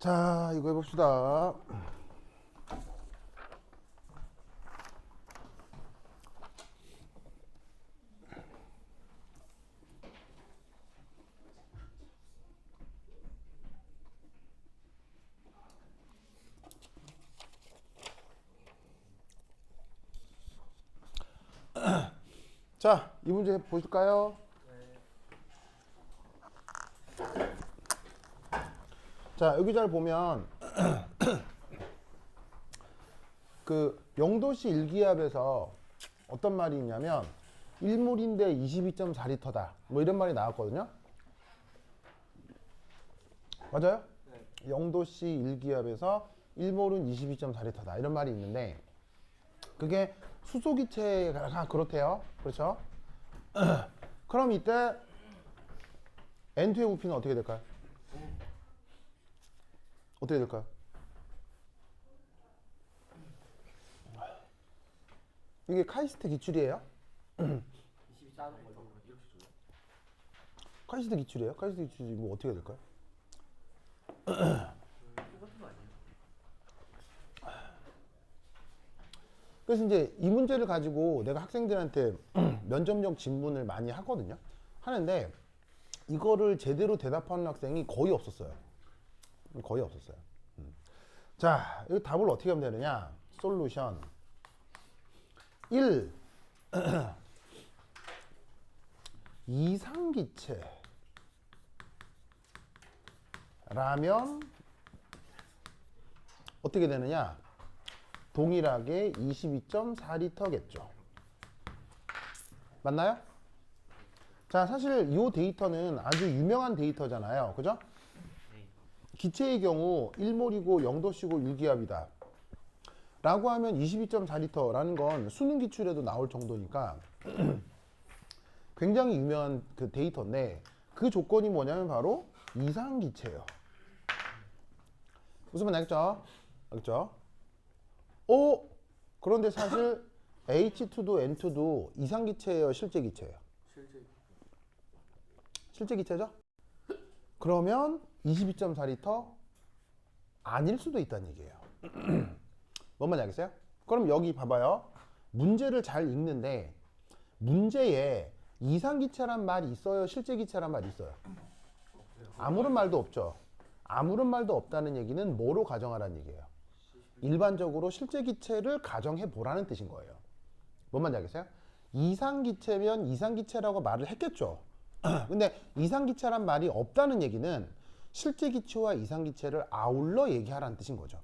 자, 이거 해봅시다. 자, 이 문제 보실까요? 자, 여기 잘 보면 그 영도시 일기압에서 어떤 말이 있냐면 1몰인데 22.4리터다 뭐 이런 말이 나왔거든요. 맞아요? 네. 영도시 일기압에서 1몰은 22.4리터다 이런 말이 있는데 그게 수소기체가 그렇대요. 그렇죠? 그럼 이때 N2의 부피는 어떻게 될까요? 어떻게 될까요? 이게 카이스트 기출이에요? 24는 걸로 이렇게 줘요? 카이스트 기출이에요? 카이스트 기출이 뭐 어떻게 될까요? 똑같은 거 아니에요? 그래서 이제 이 문제를 가지고 내가 학생들한테 면접용 질문을 많이 하거든요. 하는데 이거를 제대로 대답하는 학생이 거의 없었어요. 거의 없었어요. 자, 이 답을 어떻게 하면 되느냐? 솔루션 1. 이상기체라면 어떻게 되느냐? 동일하게 22.4리터겠죠. 맞나요? 자, 사실 이 데이터는 아주 유명한 데이터잖아요. 그죠? 기체의 경우 1몰이고 0도씨고 유기압이다 라고 하면 22.4리터라는 건 수능 기출에도 나올 정도니까 굉장히 유명한 그 데이터인데 그 조건이 뭐냐면 바로 이상기체예요. 무슨 말 알겠죠? 알겠죠? 그런데 사실 H2도 N2도 이상기체예요, 실제기체예요? 실제기체죠? 그러면 22.4리터 아닐 수도 있다는 얘기예요. 뭔 말인지 알겠어요? 그럼 여기 봐봐요. 문제를 잘 읽는데 문제에 이상기체란 말이 있어요? 실제기체란 말이 있어요? 아무런 말도 없죠. 아무런 말도 없다는 얘기는 뭐로 가정하라는 얘기예요? 일반적으로 실제기체를 가정해 보라는 뜻인 거예요. 뭔 말인지 알겠어요? 이상기체면 이상기체라고 말을 했겠죠. 근데 이상기체란 말이 없다는 얘기는 실제기체와 이상기체를 아울러 얘기하라는 뜻인 거죠.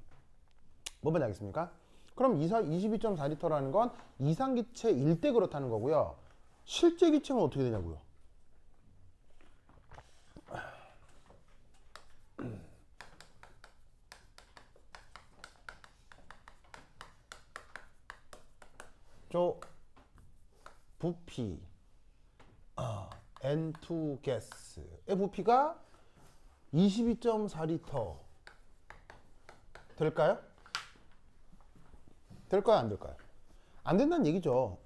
뭔 말인지 알겠습니까? 그럼 22.4리터라는 건 이상기체일 때 그렇다는 거고요. 실제기체는 어떻게 되냐고요? 저 부피 N2 가스의 부피가 22.4리터 될까요? 될까요? 안 될까요? 안 된다는 얘기죠.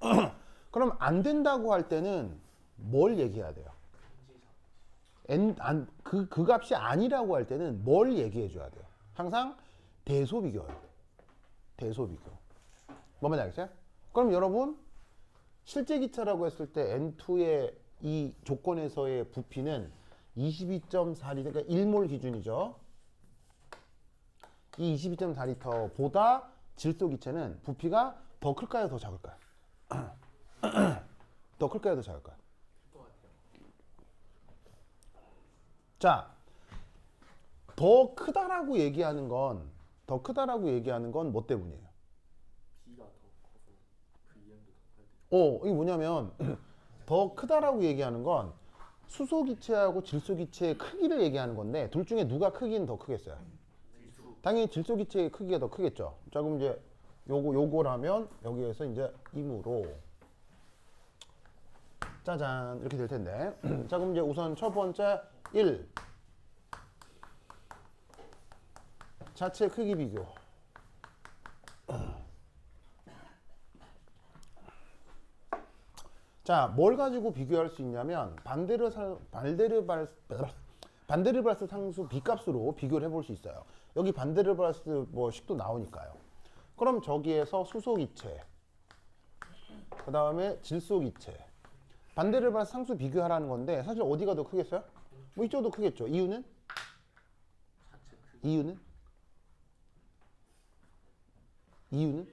그럼 안 된다고 할 때는 뭘 얘기해야 돼요? 그 값이 아니라고 할 때는 뭘 얘기해 줘야 돼요? 항상 대소비교예요. 대소비교. 뭔 말인지 알겠어요? 그럼 여러분 실제 기차라고 했을 때 N2의 이 조건에서의 부피는 22.4리터, 그러니까 1몰 기준이죠. 이 22.4리터보다 질소 기체는 부피가 더 클까요? 더 작을까요? 더 클까요? 더 작을까요? 자, 더 크다라고 얘기하는 건 뭐 때문이에요? B가 더 커서 VM도 더 커야 돼요. 이게 뭐냐면 더 크다라고 얘기하는 건 수소 기체하고 질소 기체의 크기를 얘기하는 건데 둘 중에 누가 크기는 더 크겠어요? 당연히 질소 기체의 크기가 더 크겠죠. 자, 그럼 이제 요거라면 여기에서 이제 임으로 짜잔 이렇게 될 텐데 자, 그럼 이제 우선 첫 번째 1 자체 크기 비교. 자, 뭘 가지고 비교할 수 있냐면 반데르발스 상수 B값으로 비교를 해볼 수 있어요. 여기 반데르발스 뭐 식도 나오니까요. 그럼 저기에서 수소기체, 그 다음에 질소기체, 반데르발스 상수 비교하라는 건데 사실 어디가 더 크겠어요? 뭐 이쪽도 크겠죠. 이유는? 이유는? 이유는?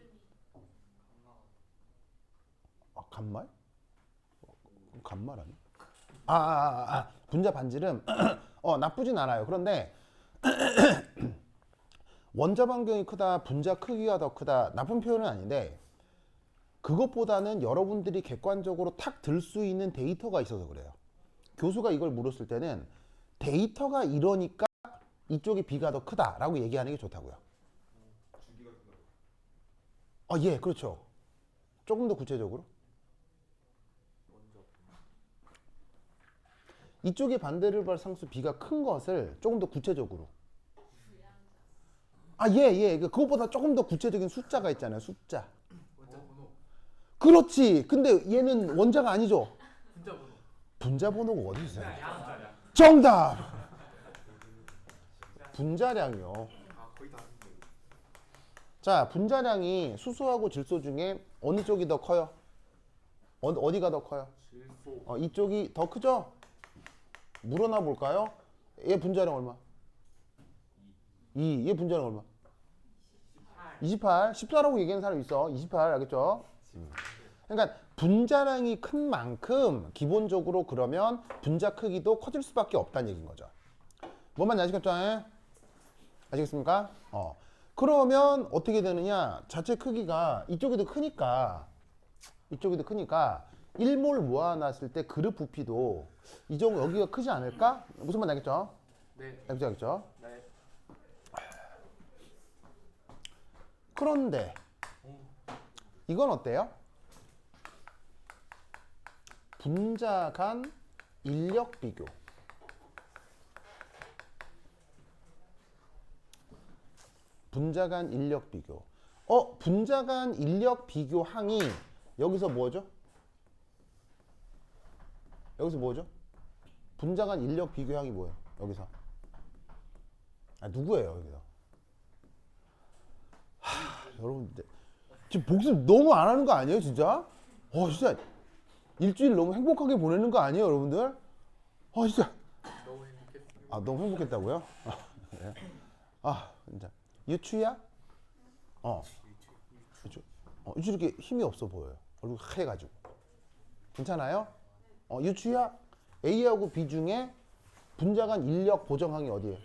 아, 간말? 간말 아니? 분자 반지름 나쁘진 않아요. 그런데 원자 반경이 크다, 분자 크기가 더 크다, 나쁜 표현은 아닌데 그것보다는 여러분들이 객관적으로 탁 들 수 있는 데이터가 있어서 그래요. 교수가 이걸 물었을 때는 데이터가 이러니까 이쪽이 B가 더 크다라고 얘기하는 게 좋다고요. 예, 그렇죠. 조금 더 구체적으로. 이쪽의 반데르발 상수 B가 큰 것을 조금 더 구체적으로. 예. 그것보다 조금 더 구체적인 숫자가 있잖아요. 숫자. 그렇지. 근데 얘는 원자가 아니죠. 분자 번호가 어디 있어요? 정답. 분자량이요. 자, 분자량이 수소하고 질소 중에 어느 쪽이 더 커요? 어디가 더 커요? 질소. 이쪽이 더 크죠? 물어나 볼까요? 얘 분자량 얼마? 2. 얘 분자량 얼마? 28. 14라고 얘기하는 사람 있어. 28 알겠죠? 그러니까 분자량이 큰 만큼 기본적으로 그러면 분자 크기도 커질 수밖에 없다는 얘기인 거죠. 뭔 말인지 아시겠죠? 아시겠습니까? 그러면 어떻게 되느냐? 자체 크기가 이쪽이 더 크니까 1몰 모아놨을 때 그룹 부피도 이 정도 여기가 크지 않을까? 무슨 말 알겠죠? 네. 알겠죠? 네. 그런데 이건 어때요? 분자 간 인력 비교. 분자 간 인력 비교. 분자 간 인력 비교 항이 여기서 뭐죠? 분자 간 인력 비교 항이 뭐예요? 여기서. 누구예요, 여기서? 여러분, 지금 복습 너무 안 하는 거 아니에요, 진짜? 진짜 일주일 너무 행복하게 보내는 거 아니에요, 여러분들? 진짜. 너무 행복했습니다. 너무 행복했다고요? 그래요? 진짜. 유추야? 유추 이렇게 힘이 없어 보여요. 얼굴 하얘가지고. 괜찮아요? 유추야? A하고 B 중에 분자 간 인력 보정항이 어디예요?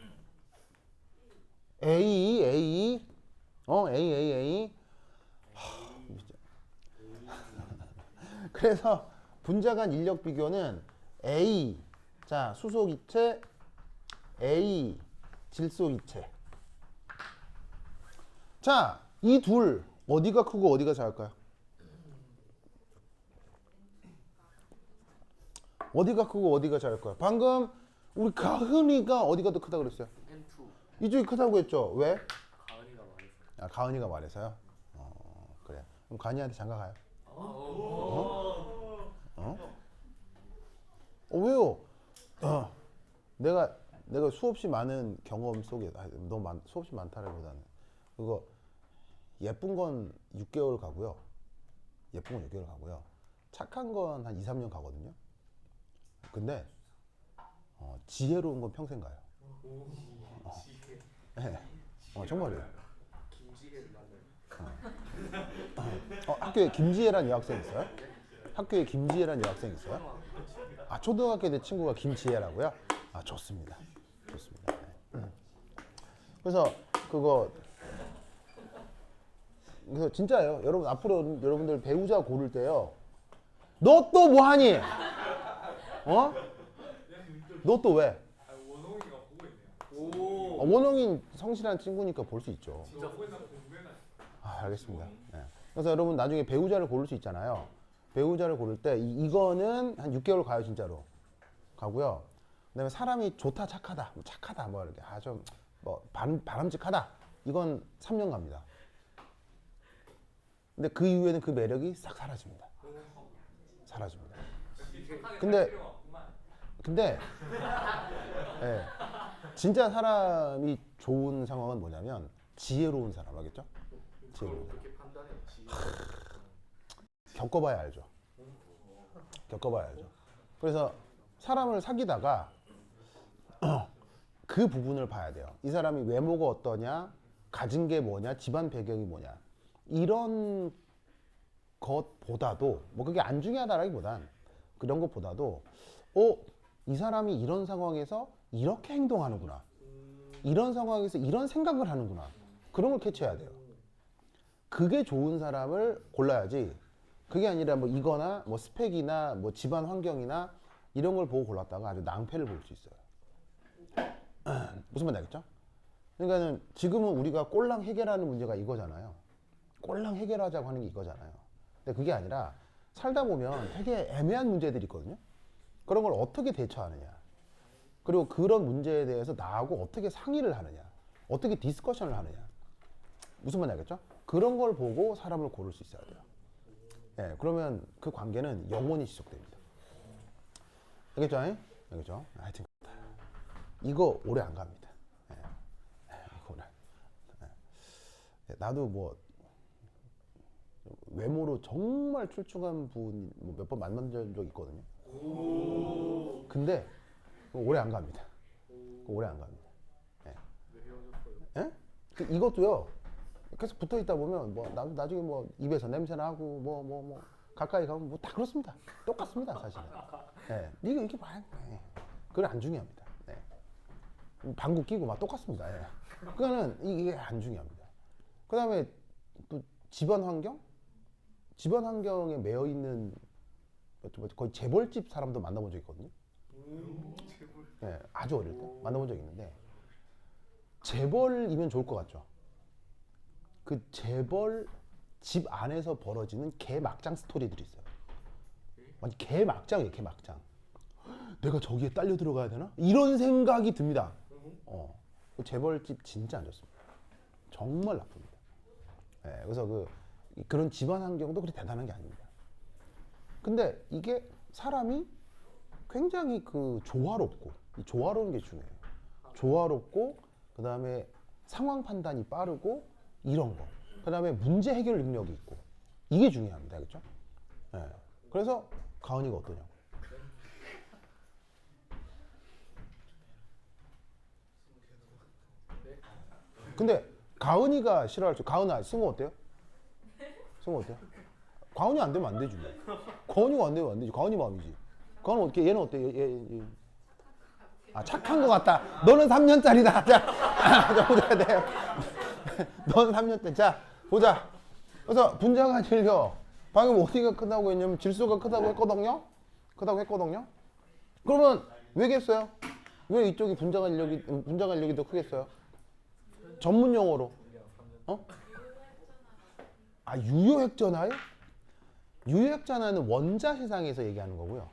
A. A. 그래서 분자 간 인력 비교는 A, 자, 수소기체, A, 질소기체. 자, 이 둘 어디가 크고 어디가 작을까요? 어디가 크고 어디가 작을까요? 방금 우리 가은이가 어디가 더 크다 그랬어요? N2. 이쪽이 크다고 했죠? 왜? 가은이가 말했어요. 가은이가 말해서요? 그래. 그럼 가은이한테 장가 가요. 왜요? 내가 수없이 많은 경험 속에 수없이 많다라기보다는 그거 예쁜 건 6개월 가고요. 착한 건 한 2, 3년 가거든요. 근데 지혜로운 건 평생 가요. 지혜. 네. 정말이에요. 김지혜를 만나요. 학교에 김지혜란 여학생 있어요? 학교에 김지혜란 여학생 있어요? 초등학교 때 친구가 김지혜라고요? 좋습니다. 네. 그래서 그래서 진짜예요. 여러분 앞으로 여러분들 배우자 고를 때요. 너 또 뭐 하니? 너 또 왜? 원홍이가 보고 있네요. 원홍이 성실한 친구니까 볼 수 있죠. 진짜 보고 있나? 알겠습니다. 네. 그래서 여러분 나중에 배우자를 고를 수 있잖아요. 배우자를 고를 때 이거는 한 6개월 가요, 진짜로. 가고요. 그다음에 사람이 좋다, 착하다, 뭐 이렇게 좀 뭐 바람직하다. 이건 3년 갑니다. 근데 그 이후에는 그 매력이 싹 사라집니다. 근데 진짜 사람이 좋은 상황은 뭐냐면 지혜로운 사람 알겠죠? 그걸 지혜로운 사람. 어떻게 판단해? 겪어봐야 알죠. 겪어봐야 알죠. 그래서 사람을 사귀다가 그 부분을 봐야 돼요. 이 사람이 외모가 어떠냐, 가진 게 뭐냐, 집안 배경이 뭐냐. 이런 것보다도 뭐 그게 안 중요하다라기보단 그런 것보다도 이 사람이 이런 상황에서 이렇게 행동하는구나. 이런 상황에서 이런 생각을 하는구나. 그런 걸 캐치해야 돼요. 그게 좋은 사람을 골라야지. 그게 아니라 뭐 이거나 뭐 스펙이나 뭐 집안 환경이나 이런 걸 보고 골랐다가 아주 낭패를 볼 수 있어요. 무슨 말인지 알겠죠? 그러니까는 지금은 우리가 꼴랑 해결하는 문제가 이거잖아요. 꼴랑 해결하자고 하는 게 이거잖아요. 근데 그게 아니라 살다 보면 되게 애매한 문제들이 있거든요. 그런 걸 어떻게 대처하느냐. 그리고 그런 문제에 대해서 나하고 어떻게 상의를 하느냐. 어떻게 디스커션을 하느냐. 무슨 말인지 알겠죠? 그런 걸 보고 사람을 고를 수 있어야 돼요. 예, 그러면 그 관계는 영원히 지속됩니다. 알겠죠? 알겠죠? 하여튼 이거 오래 안 갑니다. 예, 이거 오래. 예, 나도 뭐 외모로 정말 출중한 분 몇 번 만난 적 있거든요. 근데 오래 안 갑니다. 오래 안 갑니다. 예. 왜 헤어졌어요? 예? 이것도요. 계속 붙어 있다 보면 뭐 나중에 뭐 입에서 냄새 나고 뭐 가까이 가면 뭐 다 그렇습니다. 똑같습니다, 사실은. 예. 이게 막 그게 안 중요합니다. 네. 방구 끼고 막 똑같습니다. 예. 그거는 이게 안 중요합니다. 그다음에 또 집안 환경에 매여 있는 거의 재벌집 사람도 만나본 적 있거든요. 예, 아주 어릴 때 만나본 적 있는데 재벌이면 좋을 것 같죠. 그 재벌 집 안에서 벌어지는 개막장 스토리들이 있어요. 완전 개막장이에요, 개막장. 내가 저기에 딸려 들어가야 되나? 이런 생각이 듭니다. 그 재벌집 진짜 안 좋습니다. 정말 나쁩니다. 예, 그래서 그런 집안 환경도 그렇게 대단한 게 아닙니다. 근데 이게 사람이 굉장히 조화롭고, 이 조화로운 게 중요해요. 조화롭고, 그 다음에 상황 판단이 빠르고, 이런 거. 그 다음에 문제 해결 능력이 있고. 이게 중요합니다. 알겠죠? 예. 그래서 가은이가 어떠냐고. 근데 가은이가 싫어할 줄. 가은아, 승우 어때요? 승우 어때요? 가은이 안 되면 안 되지. 뭐. 가은이가 안 되면 안 되지. 가은이 마음이지. 가은은 어떻게? 얘는 어때? 얘. 아, 착한 것 같다. 너는 3년짜리다. 자, 보자. 네. 넌 3년째. 자, 보자. 그래서 분자가 질려. 방금 어디가 크다고 했냐면 질소가 크다고 했거든요. 그러면 왜겠어요? 왜 이쪽이 분자 간력이 더 크겠어요? 전문 용어로. 유효액전화요? 유효액전화는 원자 세상에서 얘기하는 거고요.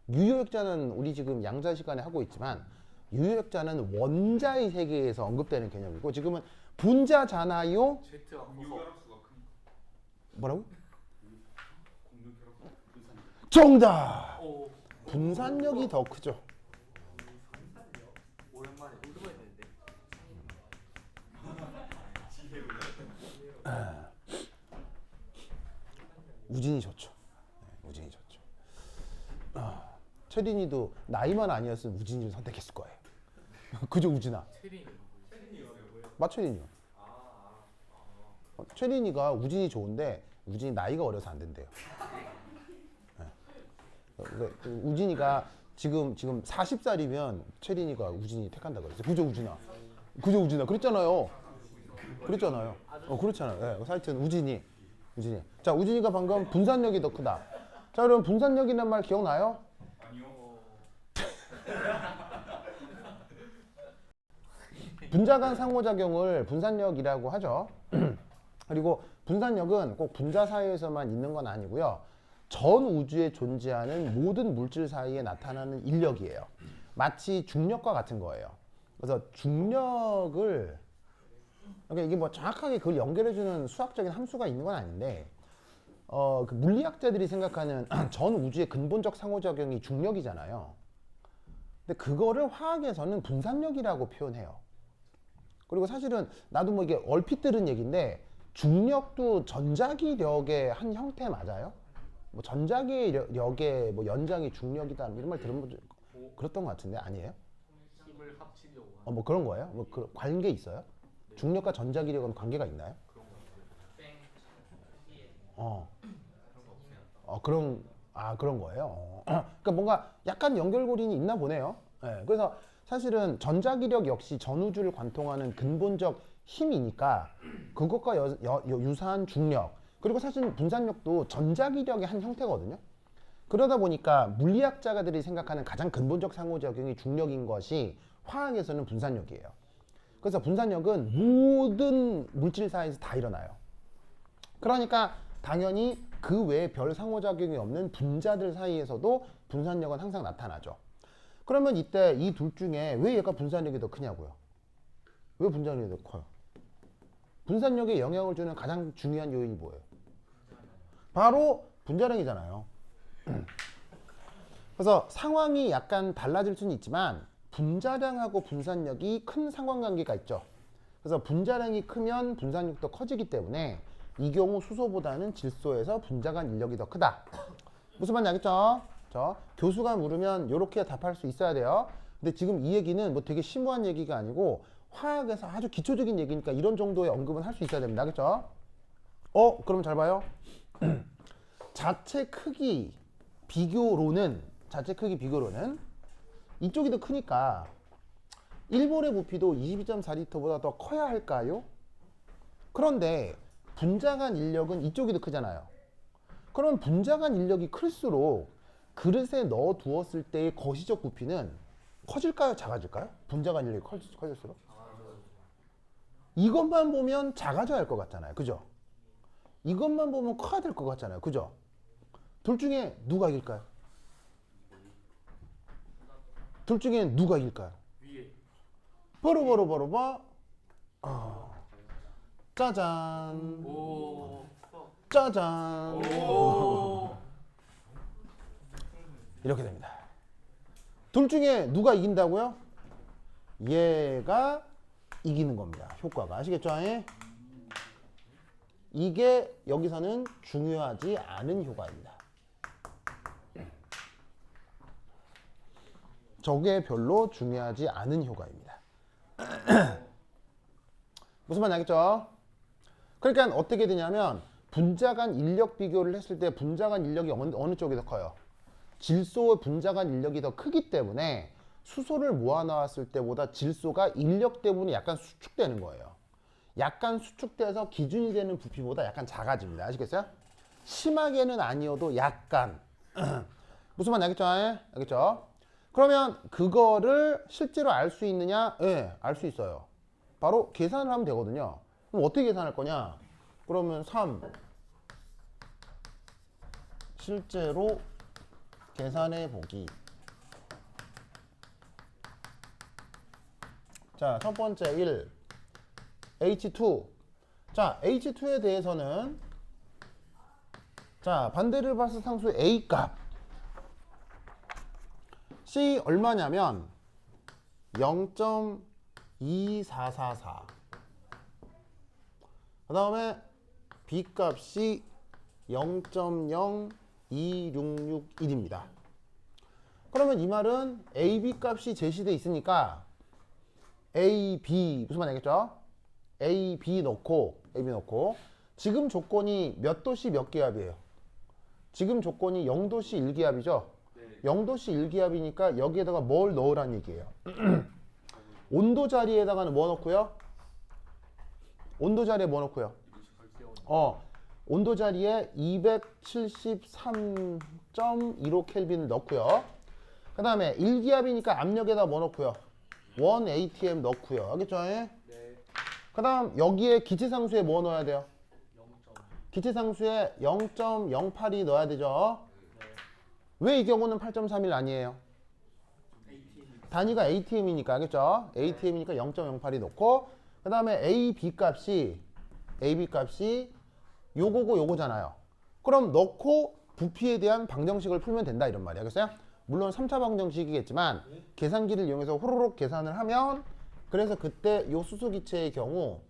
유효액전화는 우리 지금 양자 시간에 하고 있지만 유효액전화는 원자의 세계에서 언급되는 개념이고 지금은 분자잖아요. Z가 커서 뭐라고? 정답! 분산력이 더 크죠. 오랜만에 웃어했는데 우진이 좋죠. 네, 우진이 좋죠. 채린이도 나이만 아니었으면 우진이를 선택했을 거예요. 그죠, 우진아? 체린이 맞채린이요. 채린이가 우진이 좋은데 우진이 나이가 어려서 안 된대요. 네. 우진이가 지금 40살이면 채린이가 우진이 택한다고 그랬어요. 그죠, 우진아? 그랬잖아요. 그렇잖아요. 네. 하여튼 우진이. 자, 우진이가 방금 분산력이 더 크다. 자, 그럼 분산력이란 말 기억나요? 분자 간 상호작용을 분산력이라고 하죠. 그리고 분산력은 꼭 분자 사이에서만 있는 건 아니고요. 전 우주에 존재하는 모든 물질 사이에 나타나는 인력이에요. 마치 중력과 같은 거예요. 그래서 중력을 그러니까 이게 뭐 정확하게 그걸 연결해주는 수학적인 함수가 있는 건 아닌데 그 물리학자들이 생각하는 전 우주의 근본적 상호작용이 중력이잖아요. 근데 그거를 화학에서는 분산력이라고 표현해요. 그리고 사실은 나도 뭐 이게 얼핏 들은 얘기인데 중력도 전자기력의 한 형태 맞아요? 뭐 전자기력의 뭐 연장이 중력이다 이런 말 들은 분 그랬던 것 같은데 아니에요? 힘을 합치려고 뭐 그런 거예요? 뭐 그 관계 있어요? 중력과 전자기력은 관계가 있나요? 그런 거 같아요. 그런 거예요. 그러니까 뭔가 약간 연결고리는 있나 보네요. 예, 그래서 사실은 전자기력 역시 전우주를 관통하는 근본적 힘이니까 그것과 유사한 중력 그리고 사실 분산력도 전자기력의 한 형태거든요. 그러다 보니까 물리학자들이 생각하는 가장 근본적 상호작용이 중력인 것이 화학에서는 분산력이에요. 그래서 분산력은 모든 물질사에서 다 일어나요. 그러니까 당연히 그 외에 별 상호작용이 없는 분자들 사이에서도 분산력은 항상 나타나죠. 그러면 이때 이 둘 중에 왜 얘가 분산력이 더 크냐고요? 왜 분산력이 더 커요? 분산력에 영향을 주는 가장 중요한 요인이 뭐예요? 바로 분자량이잖아요. 그래서 상황이 약간 달라질 수는 있지만 분자량하고 분산력이 큰 상관관계가 있죠. 그래서 분자량이 크면 분산력도 커지기 때문에 이 경우 수소보다는 질소에서 분자 간 인력이 더 크다. 무슨 말인지 알겠죠? 교수가 물으면 이렇게 답할 수 있어야 돼요. 근데 지금 이 얘기는 뭐 되게 심오한 얘기가 아니고 화학에서 아주 기초적인 얘기니까 이런 정도의 언급은 할 수 있어야 됩니다. 알겠죠? 그럼 잘 봐요. 자체 크기 비교로는 이쪽이 더 크니까 1몰의 부피도 22.4L보다 더 커야 할까요? 그런데 분자 간 인력은 이쪽이 더 크잖아요. 그럼 분자 간 인력이 클수록 그릇에 넣어 두었을 때의 거시적 부피는 커질까요? 작아질까요? 분자 간 인력이 커질수록? 이것만 보면 작아져야 할 것 같잖아요. 그죠? 이것만 보면 커야 될 것 같잖아요. 그죠? 둘 중에 누가 이길까요? 둘 중에 누가 이길까요? 위에 바로 짜잔. 오. 짜잔. 오. 이렇게 됩니다. 둘 중에 누가 이긴다고요? 얘가 이기는 겁니다. 효과가. 아시겠죠? 이게 여기서는 중요하지 않은 효과입니다. 저게 별로 중요하지 않은 효과입니다. 무슨 말인지 알겠죠? 그러니까 어떻게 되냐면 분자 간 인력 비교를 했을 때 분자 간 인력이 어느 쪽이 더 커요? 질소의 분자 간 인력이 더 크기 때문에 수소를 모아 나왔을 때보다 질소가 인력 때문에 약간 수축되는 거예요. 약간 수축돼서 기준이 되는 부피보다 약간 작아집니다. 아시겠어요? 심하게는 아니어도 약간. 무슨 말인지 알겠죠? 알겠죠? 그러면 그거를 실제로 알 수 있느냐? 네, 알 수 있어요. 바로 계산을 하면 되거든요. 그럼 어떻게 계산할 거냐? 그러면 3 실제로 계산해 보기. 자, 첫 번째 1 H2. 자, H2에 대해서는 자, 반대를 봤을 상수 A 값 C 얼마냐면 0.2444. 그 다음에 B 값이 0.02661입니다. 그러면 이 말은 AB 값이 제시되어 있으니까 AB 무슨 말이 알겠죠? AB 넣고 지금 조건이 몇 도씨 몇 기압이에요? 지금 조건이 0도씨 1기압이죠? 네. 0도씨 1기압이니까 여기에다가 뭘 넣으란 얘기예요? 온도 자리에다가는 뭐 넣고요? 온도 자리에 뭐 넣고요? 온도 자리에 273.15 켈빈을 넣고요. 그 다음에 1기압이니까 압력에다 뭐 넣고요? 1 atm 넣고요. 알겠죠? 네. 그 다음 여기에 기체상수에 뭐 넣어야 돼요? 0. 기체상수에 0.08이 넣어야 되죠? 네. 왜 이 경우는 8.31 아니에요? ATM. 단위가 atm이니까 알겠죠? atm이니까 0.08이 넣고 그 다음에 ab 값이 요거고 요거잖아요. 그럼 넣고 부피에 대한 방정식을 풀면 된다 이런 말이야. 알겠어요? 물론 3차 방정식이겠지만 계산기를 이용해서 호로록 계산을 하면 그래서 그때 요 수소기체의 경우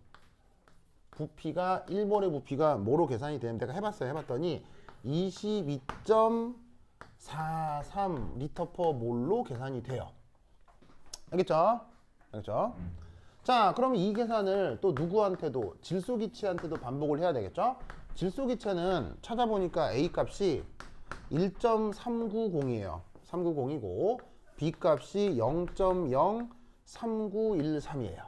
부피가 1몰의 부피가 뭐로 계산이 되는데 내가 해봤어요. 해봤더니 22.43 리터 퍼 몰로 계산이 돼요. 알겠죠? 알겠죠? 자, 그럼 이 계산을 또 누구한테도 질소기체한테도 반복을 해야 되겠죠? 질소기체는 찾아보니까 A 값이 1.390이에요. 390이고 B 값이 0.03913이에요.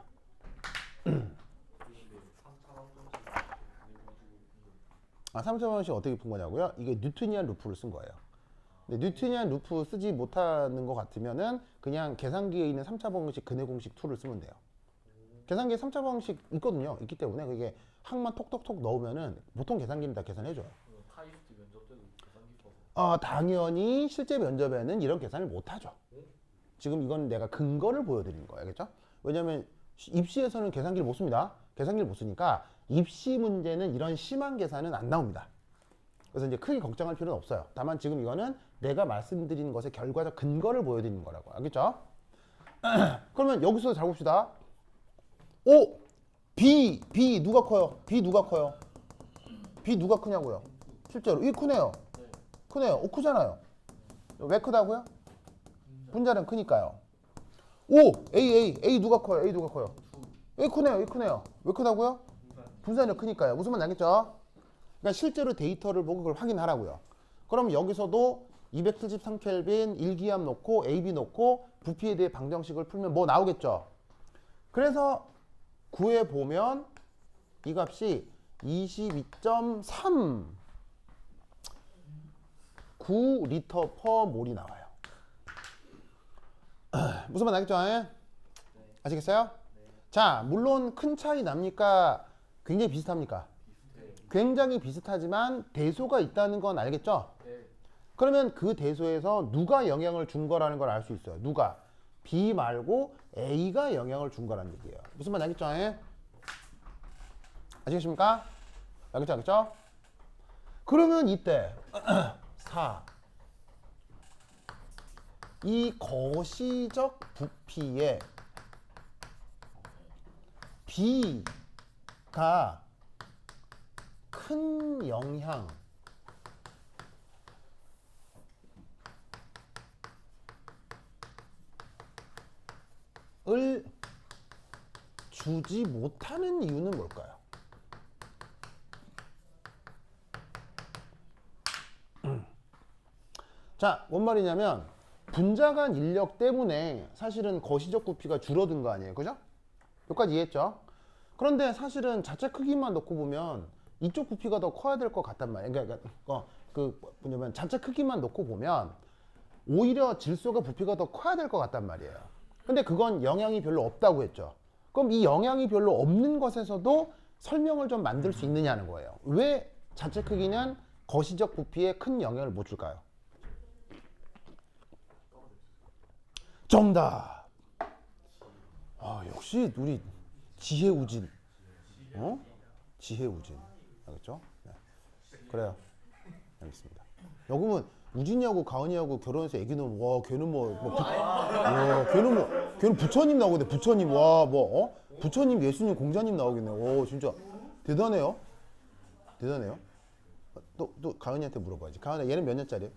아, 3차원식 어떻게 푼 거냐고요? 이게 뉴트니안 루프를 쓴 거예요. 근데 뉴트니안 루프 쓰지 못하는 것 같으면은 그냥 계산기에 있는 3차 방정식 근해 공식 2를 쓰면 돼요. 계산기에 3차 방정식 있거든요. 있기 때문에 그게 항만 톡톡톡 넣으면은 보통 계산기는 다 계산해줘요. 타이스트 면접 때도 계산기 써서. 당연히 실제 면접에는 이런 계산을 못하죠. 지금 이건 내가 근거를 보여드리는 거예요. 알겠죠? 왜냐면 입시에서는 계산기를 못 씁니다. 계산기를 못 쓰니까 입시 문제는 이런 심한 계산은 안 나옵니다. 그래서 이제 크게 걱정할 필요는 없어요. 다만 지금 이거는 내가 말씀드리는 것의 결과적 근거를 보여드리는 거라고. 알겠죠? 그러면 여기서 잘 봅시다. O, B 누가 커요? B 누가 커요? B 누가 크냐고요? 실제로 이 크네요. 크네요. O 크잖아요. 왜 크다고요? 분자는 크니까요. O, A 누가 커요? A 누가 커요? A 크네요. A 크네요. 왜 크다고요? 분산이 크니까요. 무슨 말인지 알겠죠? 그러니까 실제로 데이터를 보고 그걸 확인하라고요. 그럼 여기서도 273켈빈 1기압 놓고 AB 놓고 부피에 대해 방정식을 풀면 뭐 나오겠죠? 그래서 구해보면 이 값이 22.3 9리터 퍼 몰이 나와요. 무슨 말 알겠죠? 아시겠어요? 자, 물론 큰 차이 납니까? 굉장히 비슷합니까? 굉장히 비슷하지만 대소가 있다는 건 알겠죠? 그러면 그 대소에서 누가 영향을 준 거라는 걸 알 수 있어요. 누가? B 말고 A가 영향을 준 거라는 얘기예요. 무슨 말 알겠죠? 아시겠습니까? 알겠죠? 알겠죠? 그러면 이때 4. 이 거시적 부피에 B가 큰 영향을 주지 못하는 이유는 뭘까요? 자, 뭔 말이냐면 분자 간 인력 때문에 사실은 거시적 부피가 줄어든 거 아니에요. 그죠? 여기까지 이해했죠? 그런데 사실은 자체 크기만 놓고 보면 이쪽 부피가 더 커야 될 것 같단 말이에요. 그러니까 뭐냐면 자체 크기만 놓고 보면 오히려 질소가 부피가 더 커야 될 것 같단 말이에요. 근데 그건 영향이 별로 없다고 했죠. 그럼 이 영향이 별로 없는 것에서도 설명을 좀 만들 수 있느냐는 거예요. 왜 자체 크기는 거시적 부피에 큰 영향을 못 줄까요? 정답. 역시 우리 지혜우진. 지혜우진. 알겠죠? 네. 그래요. 알겠습니다. 그러면 우진이하고 가은이하고 결혼해서 애기 낳으면 와 걔는 걔는 부처님 나오겠네. 부처님 부처님 예수님 공자님 나오겠네. 오 진짜 대단해요. 대단해요. 또 가은이한테 물어봐야지. 가은아 얘는 몇 년짜리야?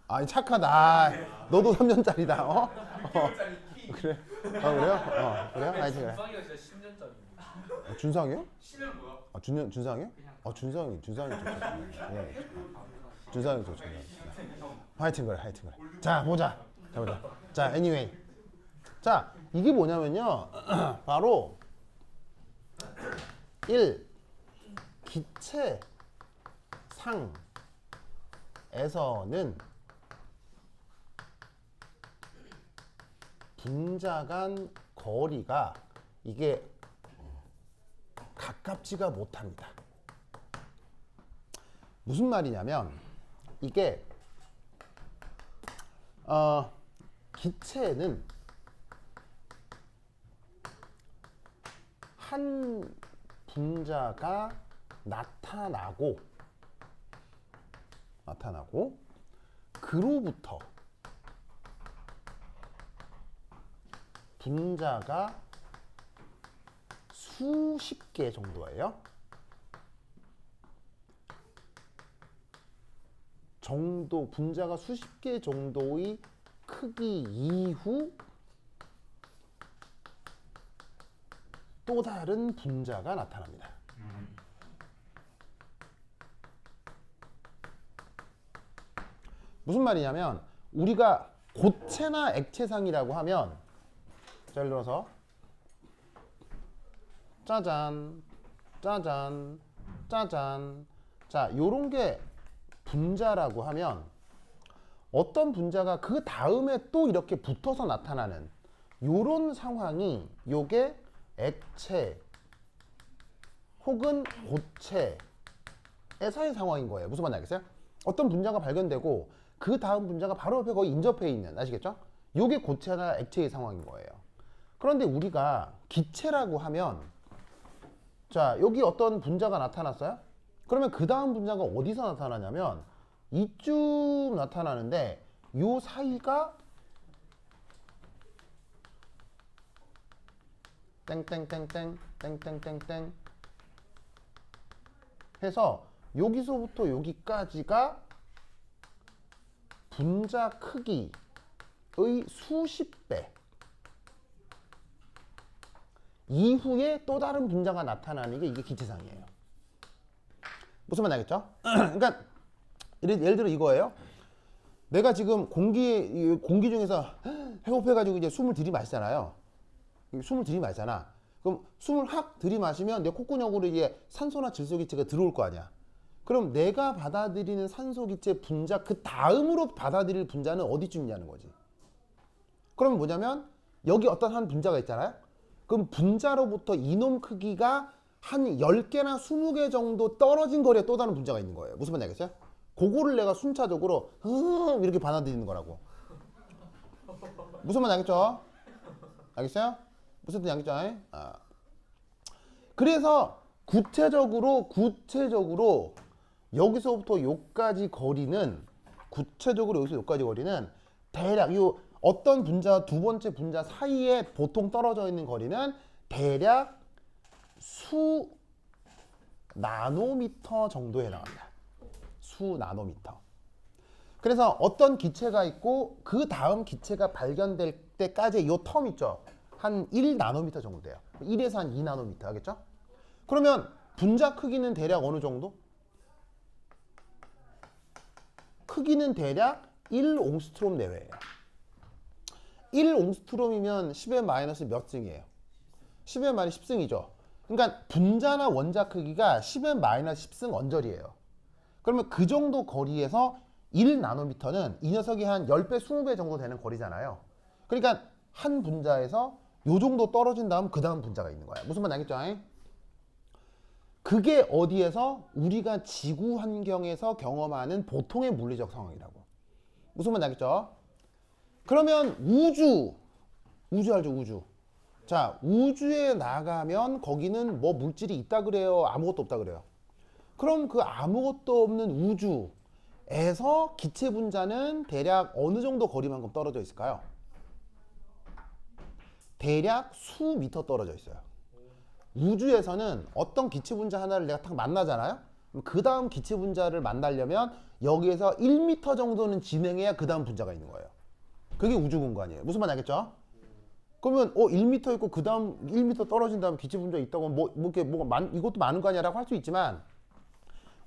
아니 착하다. 너도 3년짜리다. 그래? 그래요? 그래요? 하여튼 그래. 준상이가 진짜 10년짜리. 준상이요? 신은 뭐야? 준상이요? 준상이 좋죠. 준상이 좋죠. 하여튼 그래. 자, 보자. 자, anyway. 자, 이게 뭐냐면요. 바로 1. 기체상에서는 분자 간 거리가 이게 가깝지가 못합니다. 무슨 말이냐면 이게 기체는 한 분자가 나타나고 나타나고 그로부터 분자가 수십 개 정도예요. 분자가 수십 개 정도의 크기 이후 또 다른 분자가 나타납니다. 무슨 말이냐면 우리가 고체나 액체상이라고 하면 자, 예를 들어서 짜잔 짜잔 짜잔 자 요런 게 분자라고 하면 어떤 분자가 그 다음에 또 이렇게 붙어서 나타나는 요런 상황이 요게 액체 혹은 고체에서의 상황인 거예요. 무슨 말인지 알겠어요? 어떤 분자가 발견되고 그 다음 분자가 바로 옆에 거의 인접해 있는 아시겠죠? 요게 고체나 액체의 상황인 거예요. 그런데 우리가 기체라고 하면 자 여기 어떤 분자가 나타났어요? 그러면 그 다음 분자가 어디서 나타나냐면 이쯤 나타나는데 요 사이가 땡땡땡땡 땡땡땡땡 해서 여기서부터 여기까지가 분자 크기의 수십 배 이후에 또 다른 분자가 나타나는 게 이게 기체상이에요. 무슨 말 알겠죠? 그러니까 예를 들어 이거예요. 내가 지금 공기 중에서 배고파가지고 이제 숨을 들이마시잖아요. 숨을 들이마시잖아. 그럼 숨을 확 들이마시면 내 콧구멍으로 이제 산소나 질소기체가 들어올 거 아니야. 그럼 내가 받아들이는 산소기체 분자 그 다음으로 받아들일 분자는 어디쯤이냐는 거지. 그러면 뭐냐면 여기 어떤 한 분자가 있잖아요. 그럼 분자로부터 이놈 크기가 한 10개나 20개 정도 떨어진 거리에 또 다른 분자가 있는 거예요. 무슨 말인지 알겠어요? 그거를 내가 순차적으로 이렇게 받아들이는 거라고. 무슨 말인지 알겠죠? 알겠어요? 무슨 뜻인지 알겠죠? 그래서 구체적으로 여기서부터 여기까지 거리는 대략 요 어떤 분자와 두 번째 분자 사이에 보통 떨어져 있는 거리는 대략 수 나노미터 정도에 해당합니다. 수 나노미터. 그래서 어떤 기체가 있고 그 다음 기체가 발견될 때까지 요 텀 있죠. 한 1 나노미터 정도 돼요. 1에서 한 2 나노미터 하겠죠? 그러면 분자 크기는 대략 어느 정도? 크기는 대략 1옹스트롬 내외예요. 1옹스트롬이면 10의 마이너스 몇 승이에요? 10의 마이너스 10승이죠. 그러니까 분자나 원자 크기가 10의 마이너스 10승 언저리예요. 그러면 그 정도 거리에서 1 나노미터는 이 녀석이 한 10배, 20배 정도 되는 거리잖아요. 그러니까 한 분자에서 요 정도 떨어진 다음 그 다음 분자가 있는 거야. 무슨 말 알겠죠? 그게 어디에서? 우리가 지구 환경에서 경험하는 보통의 물리적 상황이라고. 무슨 말 알겠죠? 그러면 우주 알죠? 우주. 자, 우주에 나가면 거기는 뭐 물질이 있다 그래요? 아무것도 없다 그래요? 그럼 그 아무것도 없는 우주에서 기체 분자는 대략 어느 정도 거리만큼 떨어져 있을까요? 대략 수 미터 떨어져 있어요. 우주에서는 어떤 기체 분자 하나를 내가 딱 만나잖아요? 그 다음 기체 분자를 만나려면 여기에서 1미터 정도는 진행해야 그 다음 분자가 있는 거예요. 그게 우주 공간이에요. 무슨 말 알겠죠? 그러면 1미터 있고 그 다음 1미터 떨어진 다음에 기체 분자 있다고 이것도 많은 거 아니야 라고 할 수 있지만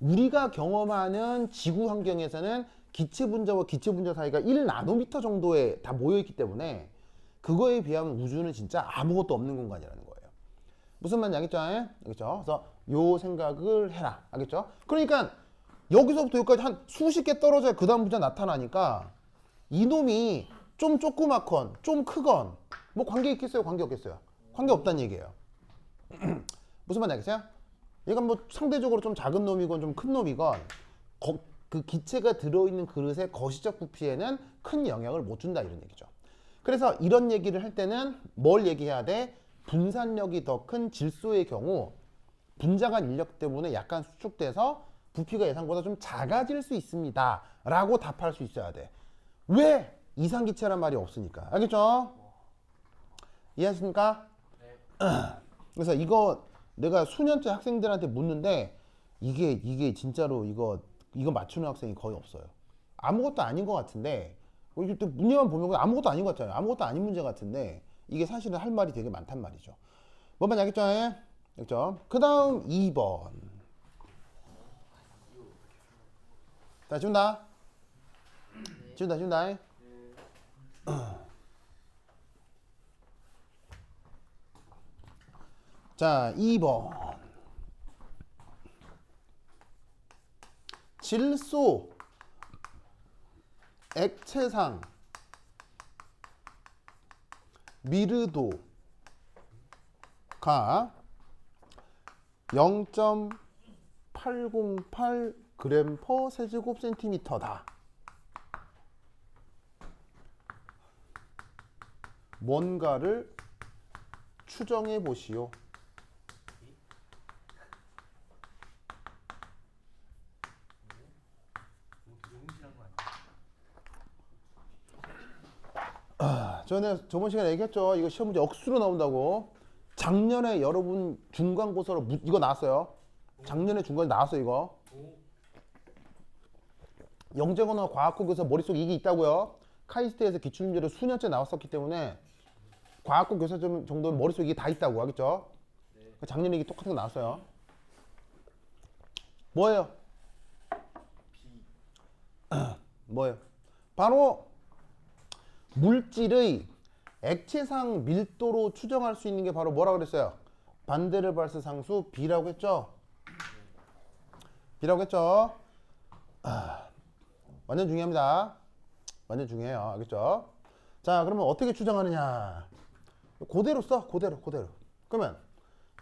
우리가 경험하는 지구 환경에서는 기체 분자와 기체 분자 사이가 1 나노미터 정도에 다 모여 있기 때문에 그거에 비하면 우주는 진짜 아무것도 없는 공간이라는 거예요. 무슨 말인지 알겠죠? 알겠죠? 그래서 요 생각을 해라. 알겠죠? 그러니까 여기서부터 여기까지 한 수십 개 떨어져야 그 다음 분자 나타나니까 이놈이 좀 조그맣건 좀 크건 뭐 관계 있겠어요? 관계 없겠어요? 관계 없다는 얘기예요. 무슨 말인지 알겠어요? 얘가 뭐 상대적으로 좀 작은 놈이건 좀 큰 놈이건 그 기체가 들어있는 그릇의 거시적 부피에는 큰 영향을 못 준다 이런 얘기죠. 그래서 이런 얘기를 할 때는 뭘 얘기해야 돼? 분산력이 더 큰 질소의 경우 분자간 인력 때문에 약간 수축돼서 부피가 예상보다 좀 작아질 수 있습니다 라고 답할 수 있어야 돼. 왜? 이상기체란 말이 없으니까. 알겠죠? 이해하십니까? 네. 그래서 이거 내가 수년째 학생들한테 묻는데 이게 진짜로 이거 맞추는 학생이 거의 없어요. 아무것도 아닌 것 같은데 이게 또 문제만 보면 아무것도 아닌 것 같잖아요. 아무것도 아닌 문제 같은데 이게 사실은 할 말이 되게 많단 말이죠. 뭔 말인지 알겠죠? 알겠죠? 그 다음 2번. 자, 지운다. 지운다. 자, 2번. 질소, 액체상, 미르도가 0.808 g per 세제곱센티미터다. 뭔가를 추정해 보시오. 전에 저번 시간에 얘기했죠. 이거 시험 문제 억수로 나온다고. 작년에 여러분 중간고사로 이거 나왔어요. 작년에 중간에 나왔어 이거. 영재고나 과학고 교사 머릿속에 이게 있다고요. 카이스트에서 기출문제로 수년째 나왔었기 때문에 과학고 교사 정도는 머릿속에 이게 다 있다고. 알겠죠? 네. 작년에 이게 똑같은 거 나왔어요. 뭐예요? 뭐예요? 바로 물질의 액체상 밀도로 추정할 수 있는 게 바로 뭐라고 그랬어요? 반데르발스 상수 B라고 했죠? B라고 했죠? 완전 중요합니다. 완전 중요해요. 알겠죠? 자, 그러면 어떻게 추정하느냐? 그대로 써. 그대로. 그러면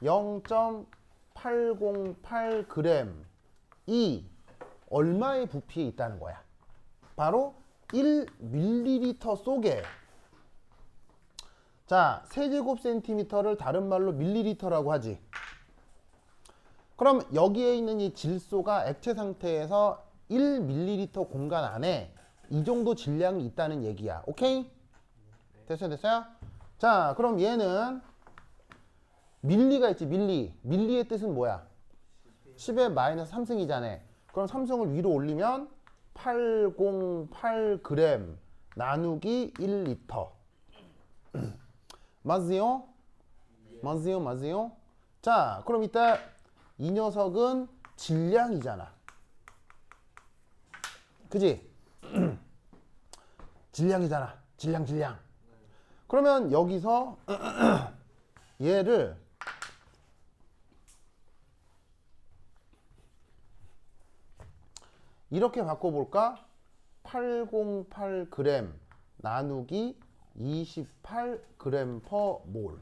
0.808g이 얼마의 부피에 있다는 거야? 바로 1ml 속에, 자, 세제곱센티미터를 다른 말로 밀리리터라고 하지. 그럼 여기에 있는 이 질소가 액체 상태에서 1ml 공간 안에 이 정도 질량이 있다는 얘기야. 오케이? 됐어요? 자, 그럼 얘는 밀리가 있지. 밀리의 뜻은 뭐야? 10의 마이너스 3승이잖아. 그럼 3승을 위로 올리면 808g 나누기 1리터. 맞지요? 맞지요? 자, 그럼 이따 이 녀석은 질량이잖아. 그지? 질량이잖아. 질량. 그러면 여기서 얘를 이렇게 바꿔볼까? 808g 나누기 28g per 몰.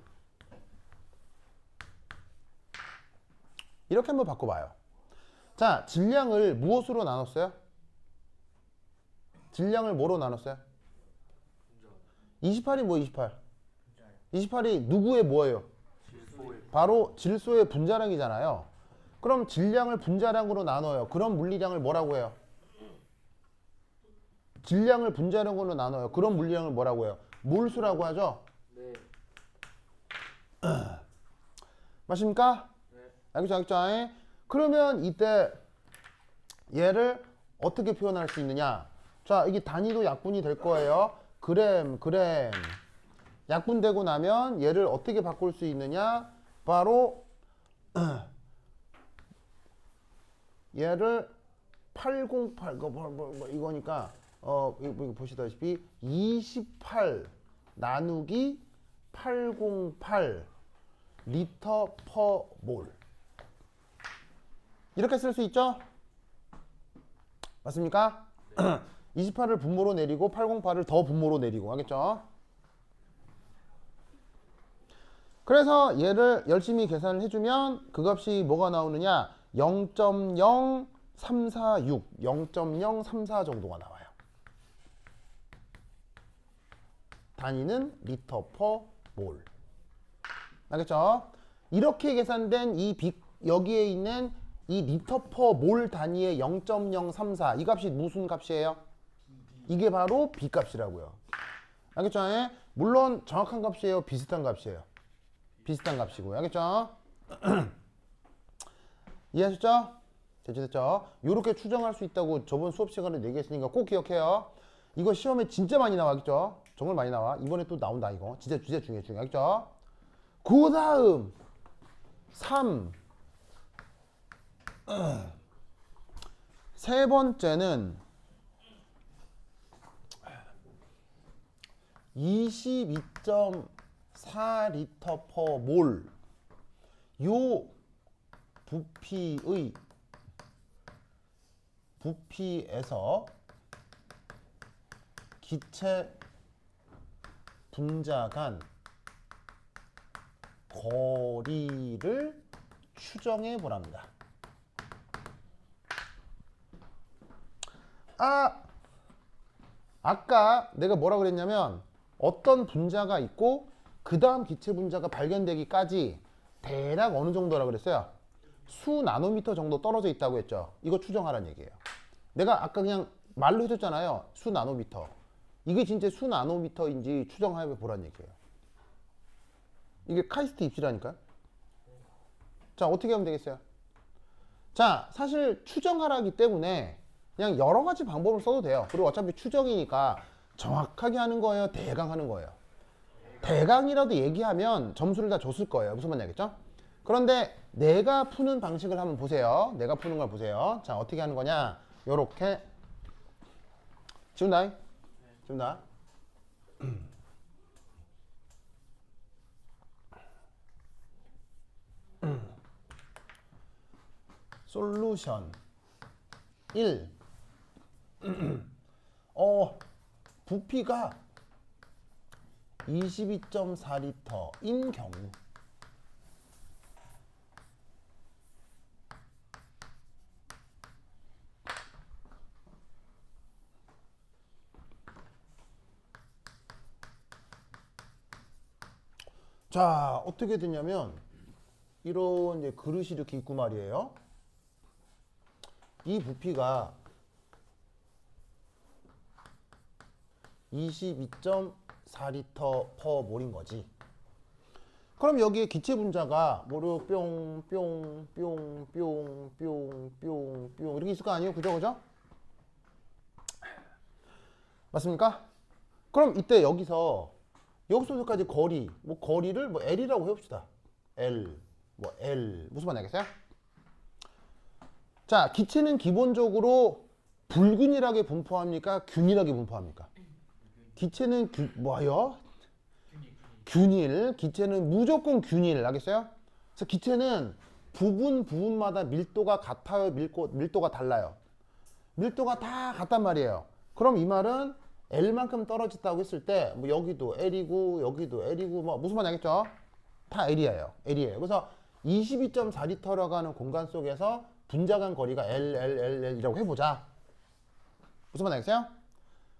이렇게 한번 바꿔봐요. 자, 질량을 무엇으로 나눴어요? 질량을 뭐로 나눴어요? 28이 뭐 28? 28이 누구의 뭐예요? 바로 질소의 분자량이잖아요. 그럼 질량을 분자량으로 나눠요. 그럼 물리량을 뭐라고 해요? 질량을 분자량으로 나눠요. 그럼 물리량을 뭐라고 해요? 몰수라고 하죠? 네. 맞습니까? 네. 알겠죠? 그러면 이때 얘를 어떻게 표현할 수 있느냐? 자, 이게 단위도 약분이 될 거예요. 그램. 약분되고 나면 얘를 어떻게 바꿀 수 있느냐? 바로 얘를 808 이거니까 이거 보시다시피 28 나누기 808 리터 퍼 몰. 이렇게 쓸 수 있죠? 맞습니까? 28을 분모로 내리고 808을 더 분모로 내리고. 알겠죠? 그래서 얘를 열심히 계산을 해주면 그 값이 뭐가 나오느냐? 0.0346 정도가 나와요. 단위는 리터 퍼 몰. 알겠죠? 이렇게 계산된 이 여기에 있는 이 리터 퍼 몰 단위의 0.034 이 값이 무슨 값이에요? 이게 바로 B 값이라고요. 알겠죠? 예? 물론 정확한 값이에요? 비슷한 값이에요? 비슷한 값이고요. 알겠죠? 이해하셨죠? 됐죠? 이렇게 추정할 수 있다고 저번 수업 시간에 얘기했으니까 꼭 기억해요. 이거 시험에 진짜 많이 나와겠죠? 정말 많이 나와. 이번에 또 나온다 이거. 진짜 중요해. 알겠죠? 그 다음 3 세 번째는 22.4리터 퍼 몰 요 부피에서 기체 분자 간 거리를 추정해 보랍니다. 아까 내가 뭐라 그랬냐면 어떤 분자가 있고 그 다음 기체 분자가 발견되기까지 대략 어느 정도라 그랬어요? 수 나노미터 정도 떨어져 있다고 했죠. 이거 추정하라는 얘기예요. 내가 아까 그냥 말로 해줬잖아요. 수 나노미터. 이게 진짜 수 나노미터인지 추정해 보라는 얘기예요. 이게 카이스트 입시라니까요. 자, 어떻게 하면 되겠어요? 자, 사실 추정하라기 때문에 그냥 여러 가지 방법을 써도 돼요. 그리고 어차피 추정이니까 정확하게 하는 거예요? 대강 하는 거예요? 대강이라도 얘기하면 점수를 다 줬을 거예요. 무슨 말인지 알겠죠? 그런데 내가 푸는 방식을 한번 보세요. 내가 푸는 걸 보세요. 자, 어떻게 하는 거냐? 요렇게 지운다. 지운다. 솔루션 1 부피가 22.4리터인 경우 자, 어떻게 되냐면 이런 이제 그릇이 이렇게 있고 말이에요. 이 부피가 22.4리터 퍼 몰인 거지. 그럼 여기에 기체 분자가 뭐로 뿅뿅뿅뿅뿅뿅뿅 이렇게 있을 거 아니에요? 그죠? 맞습니까? 그럼 이때 여기서부터까지 거리, 뭐 거리를 뭐 L이라고 해봅시다. L, 뭐 L 무슨 말인지 알겠어요? 자, 기체는 기본적으로 불균일하게 분포합니까? 균일하게 분포합니까? 기체는 뭐요? 균일. 기체는 무조건 균일. 알겠어요? 그래서 기체는 부분마다 밀도가 같아요? 밀도가 달라요? 밀도가 다 같단 말이에요. 그럼 이 말은 L만큼 떨어졌다고 했을 때 뭐 여기도 L이고 여기도 L이고 뭐 무슨 말인지 알겠죠? 다 L이에요. 그래서 22.4리터라고 하는 공간 속에서 분자 간 거리가 L이라고 해보자. 무슨 말인지 알겠어요?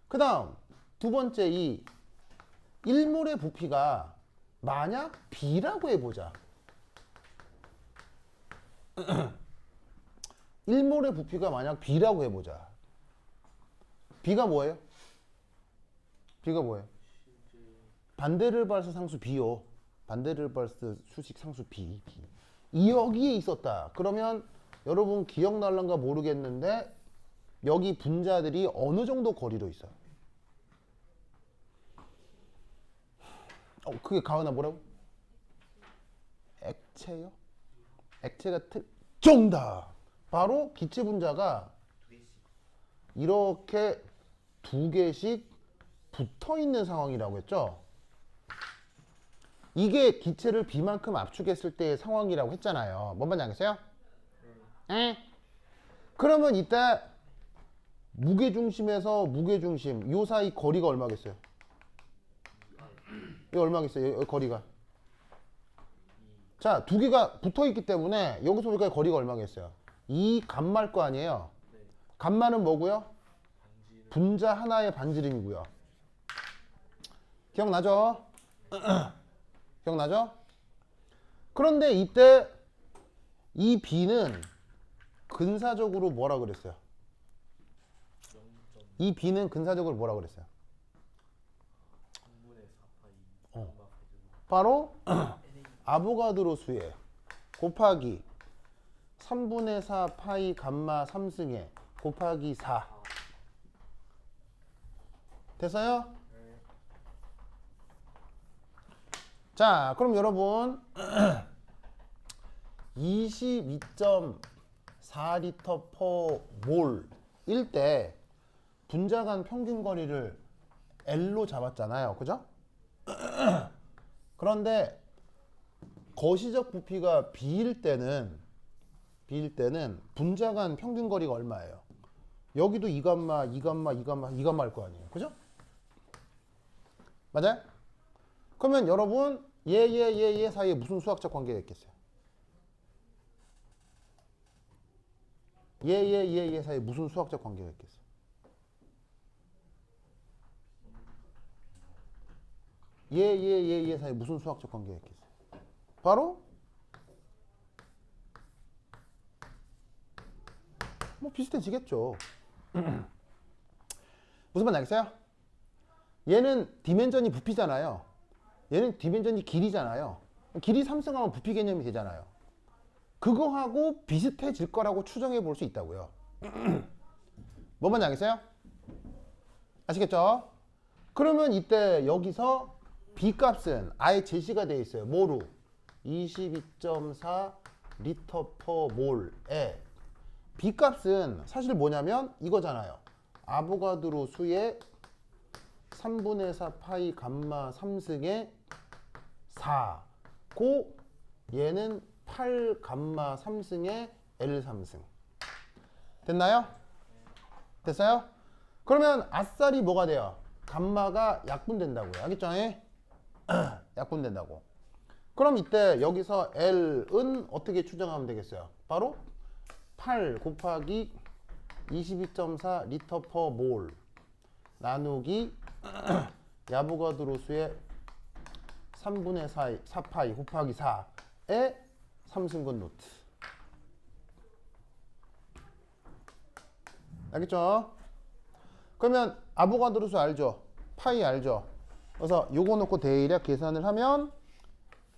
그 다음 두 번째 이 1몰의 부피가 만약 B라고 해보자. 1몰의 부피가 만약 B라고 해보자. B가 뭐예요? 반데르발스 상수 B요. 반데르발스 수식 상수 B. 여기에 있었다. 그러면 여러분 기억날란가 모르겠는데 여기 분자들이 어느 정도 거리로 있어요? 그게 가은아 뭐라고? 액체요? 액체가 정답! 바로 기체 분자가 이렇게 두 개씩 붙어 있는 상황이라고 했죠? 이게 기체를 B만큼 압축했을 때의 상황이라고 했잖아요. 뭔 말인지 알겠어요? 그러면 이때 무게중심에서 무게중심 요 사이 거리가 얼마겠어요? 이거 얼마겠어요? 여기 거리가. 자, 두 개가 붙어 있기 때문에 여기서 여기까지 거리가 얼마겠어요? 이 값말 거 아니에요? 값말은 뭐고요? 분자 하나의 반지름이고요. 기억나죠? 기억나죠? 그런데 이때 이 B는 근사적으로 뭐라 그랬어요? 0. 이 b는 근사적으로 뭐라 그랬어요? 3분의 4파이 어. 감마 제곱 바로 NA 아보가드로 수에 곱하기 3분의 4 파이 감마 3승에 곱하기 4 됐어요? 네. 자, 그럼 여러분 22.4리터 per 몰일 때 분자 간 평균 거리를 L로 잡았잖아요. 그죠? 그런데 거시적 부피가 B일 때는 분자 간 평균 거리가 얼마예요? 여기도 2감마, 2감마, 2감마, 2감마일 거 아니에요. 그죠? 맞아요? 그러면 여러분 얘 사이에 무슨 수학적 관계가 있겠어요? 얘 사이에 무슨 수학적 관계가 있겠어요? 얘 사이에 무슨 수학적 관계가 있겠어요? 바로 뭐 비슷해지겠죠. 무슨 말 알겠어요? 얘는 디멘전이 부피잖아요. 얘는 디멘전이 길이잖아요. 길이 3승하면 부피 개념이 되잖아요. 그거하고 비슷해질 거라고 추정해 볼 수 있다고요. 뭔 말인지 알겠어요? 아시겠죠? 그러면 이때 여기서 B 값은 아예 제시가 되어 있어요. 뭐로? 22.4 리터 퍼 몰에 B 값은 사실 뭐냐면 이거잖아요. 아보가드로 수의 3분의 4 파이 감마 3승의 4 고 얘는 8 감마 3승의 L 3승 됐나요? 됐어요? 그러면 아싸리 뭐가 돼요? 감마가 약분된다고요. 알겠죠? 약분된다고. 그럼 이때 여기서 L은 어떻게 추정하면 되겠어요? 바로 8 곱하기 22.4 리터 퍼 몰 나누기 야보가드로 수의 3분의 4 파이 곱하기 4의 3승분 루트. 알겠죠? 그러면 아보가드로 수 알죠? 파이 알죠? 그래서 요거 놓고 대략 계산을 하면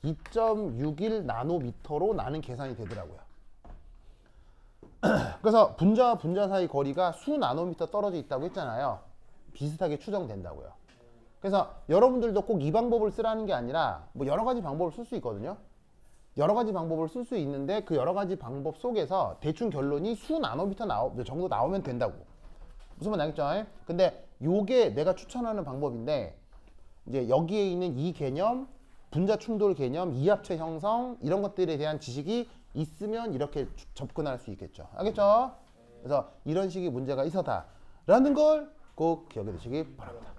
2.61 나노미터로 나는 계산이 되더라고요. 그래서 분자와 분자 사이 거리가 수 나노미터 떨어져 있다고 했잖아요. 비슷하게 추정된다고요. 그래서 여러분들도 꼭 이 방법을 쓰라는 게 아니라 뭐 여러 가지 방법을 쓸 수 있거든요. 여러 가지 방법을 쓸 수 있는데 그 여러 가지 방법 속에서 대충 결론이 수 나노미터 정도 나오면 된다고. 무슨 말 알겠죠? 근데 요게 내가 추천하는 방법인데 이제 여기에 있는 이 개념, 분자 충돌 개념, 이합체 형성 이런 것들에 대한 지식이 있으면 이렇게 접근할 수 있겠죠. 알겠죠? 그래서 이런 식의 문제가 있었다라는 걸 꼭 기억해 두시기 바랍니다.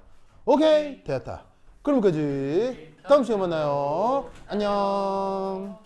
오케이, 됐다. 그럼 여기까지. 다음 시간에 만나요. 안녕.